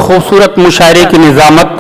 खूबसूरत मुशायरे की निज़ामत,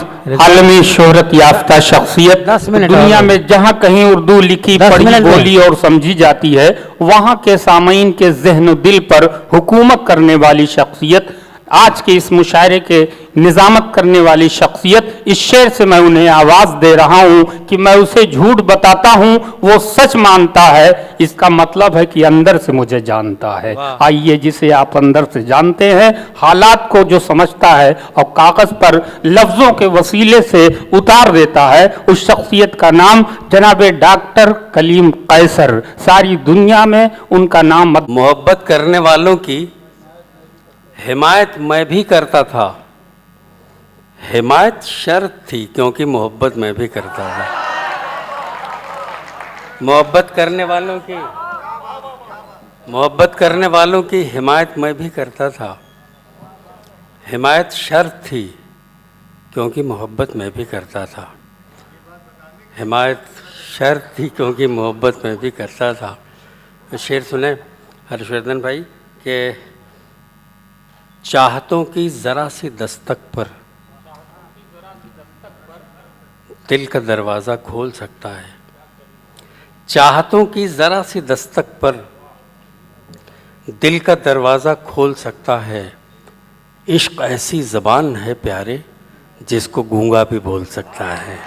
आलमी शोहरत याफ्ता शख्सियत, दुनिया में जहाँ कहीं उर्दू लिखी पढ़ी बोली और समझी जाती है वहाँ के सामीन के ज़हन दिल पर हुकूमत करने वाली शख्सियत, आज के इस मुशायरे के निज़ामत करने वाली शख्सियत, इस शेर से मैं उन्हें आवाज़ दे रहा हूँ कि मैं उसे झूठ बताता हूँ वो सच मानता है। इसका मतलब है कि अंदर से मुझे जानता है। आइए, जिसे आप अंदर से जानते हैं, हालात को जो समझता है और कागज़ पर लफ्ज़ों के वसीले से उतार देता है, उस शख्सियत का नाम जनाब डॉक्टर कलीम कैसर। सारी दुनिया में उनका नाम मोहब्बत करने वालों की हिमायत मैं भी करता था। हिमायत शर्त थी क्योंकि मोहब्बत मैं भी करता था। मोहब्बत करने वालों की हिमायत मैं भी करता था। हिमायत शर्त थी क्योंकि मोहब्बत मैं भी करता था। हिमायत शर्त थी क्योंकि मोहब्बत मैं भी करता था। शेर सुने हर्षवर्धन भाई के चाहतों की ज़रा सी दस्तक पर दिल का दरवाज़ा खोल सकता है। चाहतों की ज़रा सी दस्तक पर दिल का दरवाज़ा खोल सकता है। इश्क ऐसी ज़बान है प्यारे जिसको गूंगा भी बोल सकता है।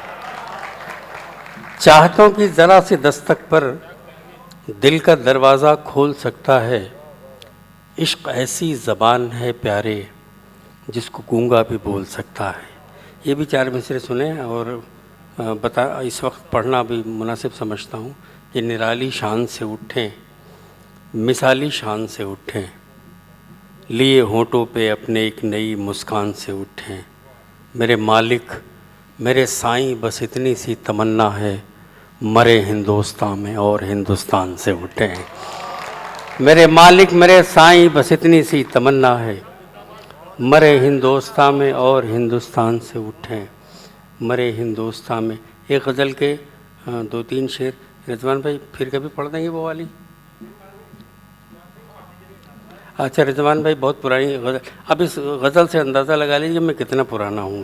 चाहतों की ज़रा सी दस्तक पर दिल का दरवाज़ा खोल सकता है। इश्क ऐसी ज़बान है प्यारे जिसको गूंगा भी बोल सकता है। ये भी चार मिसरे सुने और इस वक्त पढ़ना भी मुनासिब समझता हूँ कि निराली शान से उठें, मिसाली शान से उठें, लिए होंठों पे अपने एक नई मुस्कान से उठें। मेरे मालिक मेरे साईं बस इतनी सी तमन्ना है, मरे हिंदुस्तान में और हिंदुस्तान से उठें। मेरे मालिक मेरे साईं बस इतनी सी तमन्ना है, मरे हिंदुस्तान में और हिंदुस्तान से उठें। मरे हिंदुस्तान में। एक गज़ल के 2-3 शेर रिजवान भाई फिर कभी पढ़ देंगे वो वाली? अच्छा रिजवान भाई, बहुत पुरानी गज़ल, अब इस गज़ल से अंदाज़ा लगा लीजिए मैं कितना पुराना हूँ।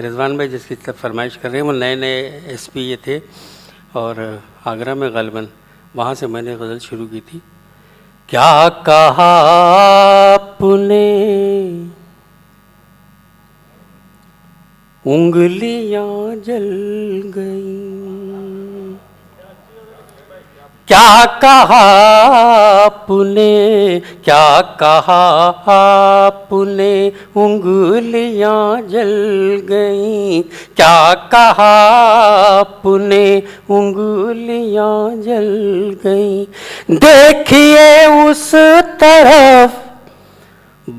रिजवान भाई जिसकी तरफ फरमाइश कर रहे हैं वो नए नए एसपी ये थे और आगरा में ग़ालिबन, वहाँ से मैंने गज़ल शुरू की थी। क्या कहा आपने उंगलियां जल गई, क्या कहा आपने, क्या कहा आपने उंगलियां जल गई, क्या कहा आपने उंगलियां जल गई। देखिए उस तरफ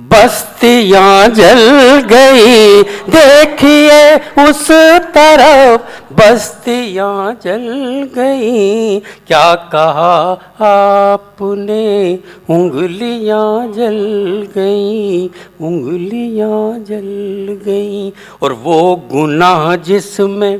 बस्तियां जल गई, देखिए उस तरफ बस्तियां जल गई। क्या कहा आपने उंगलियां जल गई, उंगलियां जल गई। और वो गुनाह जिसमें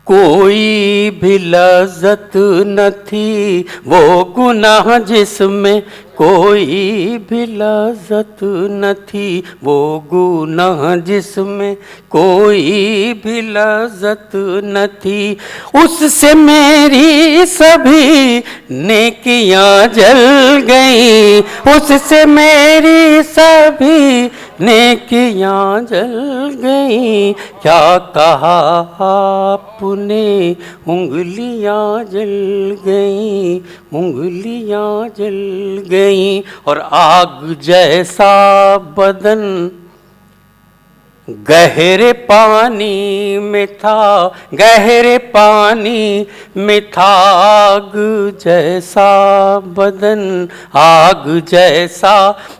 कोई भी लज़्ज़त न थी, वो गुनाह जिसमें कोई भी लज़्ज़त न थी, वो गुनाह जिसमें कोई भी लज़्ज़त न थी, उससे मेरी सभी नेकियां जल गई, उससे मेरी सभी नेकियां जल गई। क्या कहा आपने उंगलियां जल गई, उंगलियां जल गई। और आग जैसा बदन गहरे पानी में था, गहरे पानी में था, आग जैसा बदन, आग जैसा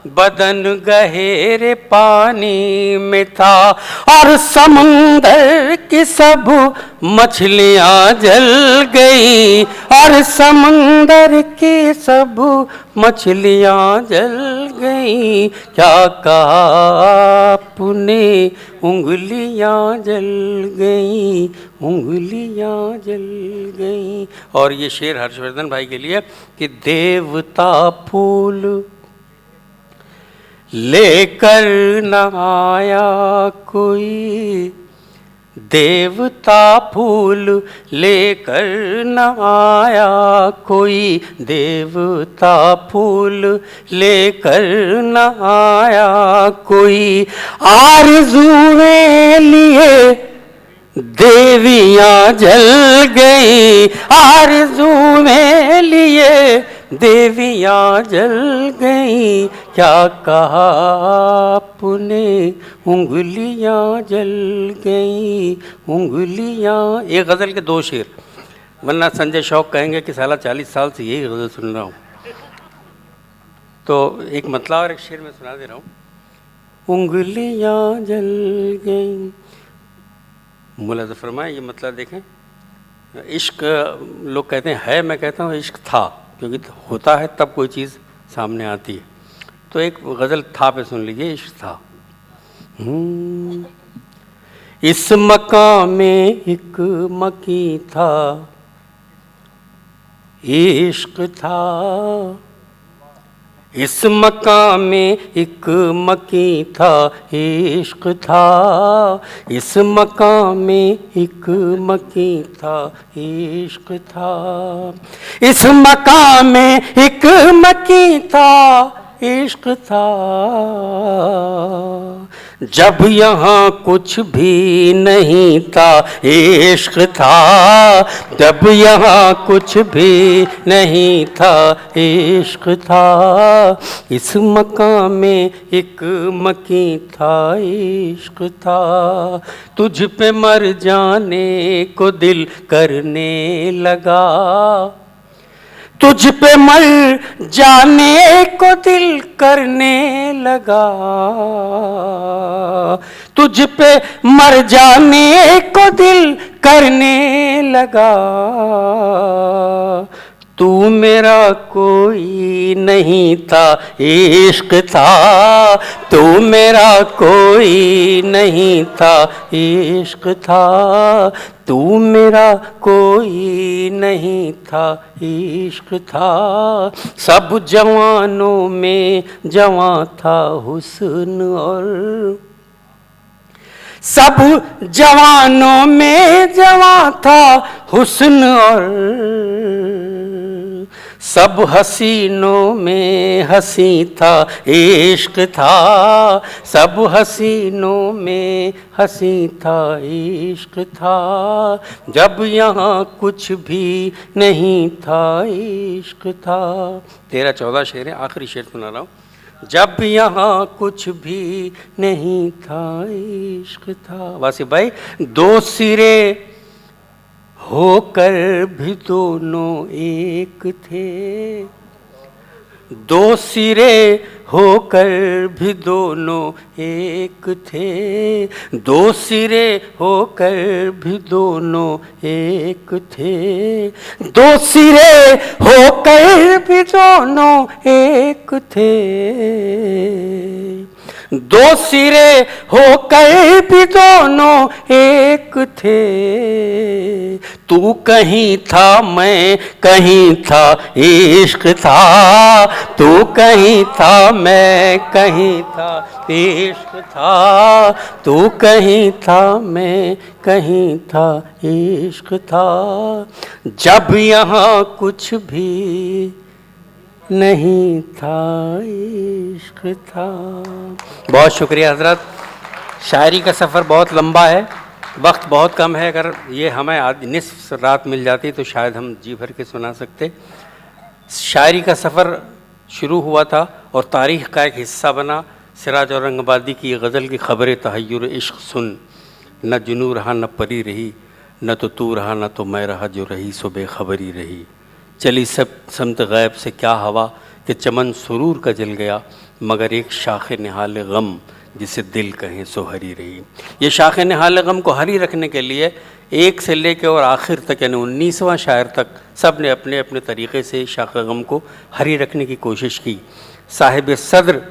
बदन गहरे पानी में था। और समुंदर की सब मछलियां जल गई, और समुंदर की सब मछलियां जल गई। क्या कहा आपने उंगलियां जल गई, उंगलियां जल गई। और ये शेर हर्षवर्धन भाई के लिए कि देवता फूल लेकर न आया कोई देवता फूल, लेकर न आया कोई देवता फूल, लेकर न आया कोई आरज़ुएं लिए देवियाँ जल गई, आरज़ुएं लिए देवियाँ जल गई, क्या कहा आपने उंगलियाँ जल गई, उंगलियाँ। एक गज़ल के 2 शेर, वरना संजय शौक कहेंगे कि साला 40 साल से यही गज़ल सुन रहा हूँ। तो एक मतला और एक शेर में सुना दे रहा हूँ। उंगलियाँ जल गई, मुलाज़ा फरमाएं ये मतलब देखें। इश्क लोग कहते हैं है, मैं कहता हूँ इश्क था, क्योंकि होता है तब कोई चीज़ सामने आती है। तो एक गज़ल था पे सुन लीजिए, इश्क था। इस मकाम में एक मकी था, इश्क था। इस मकाम में एक मकी था, इश्क था। इस मकाम में एक मकी था, इश्क था। इस मकाम में एक मकी था, इश्क था। जब यहाँ कुछ भी नहीं था, इश्क था। जब यहाँ कुछ भी नहीं था, इश्क था। इस मकाम में एक मकी था, इश्क था। तुझ पे मर जाने को दिल करने लगा, तुझ पे मर जाने को दिल करने लगा। तुझ पे मर जाने को दिल करने लगा। तू मेरा कोई नहीं था, इश्क था। तू मेरा कोई नहीं था, इश्क था। तू मेरा कोई नहीं था, इश्क था। सब जवानों में जवां था हुस्न और, सब जवानों में जवां था हुस्न और, सब हसीनों में हसी था, इश्क था। सब हसीनों में हसी था, इश्क था। जब यहाँ कुछ भी नहीं था, इश्क था। 13-14 शेर हैं, आखिरी शेर सुना रहा हूँ। जब यहाँ कुछ भी नहीं था, इश्क था। वासिफ भाई, 2 सिरे होकर भी दोनों एक थे, 2 सिरे होकर भी दोनों एक थे। 2 सिरे होकर भी दोनों एक थे। 2 सिरे होकर भी दोनों एक थे। 2 सिरे होकर भी दोनों एक थे। तू कहीं था मैं कहीं था, इश्क था। तू कहीं था मैं कहीं था, इश्क था। तू कहीं था मैं कहीं था, इश्क था। जब यहाँ कुछ भी नहीं था, इश्क था। बहुत शुक्रिया हजरत। शायरी का सफ़र बहुत लंबा है, वक्त बहुत कम है। अगर ये हमें आज निस्फ रात मिल जाती तो शायद हम जी भर के सुना सकते। शायरी का सफ़र शुरू हुआ था और तारीख़ का एक हिस्सा बना। सिराज औरंगाबादी की गज़ल की ख़बर तहय्युर इश्क सुन, न जुनू रहा न परी रही, न तो तू रहा न तो मैं रहा, जो रही सो बेखबरी रही। चली सब समत गैब से क्या हवा कि चमन सुरूर का जल गया, मगर एक शाख निहाल गम जिसे दिल कहें सो हरी रही। ये शाख निहाल गम को हरी रखने के लिए एक से लेकर और आखिर तक यानी 19वां शायर तक सब ने अपने अपने तरीक़े से शाख गम को हरी रखने की कोशिश की। साहिब सद्र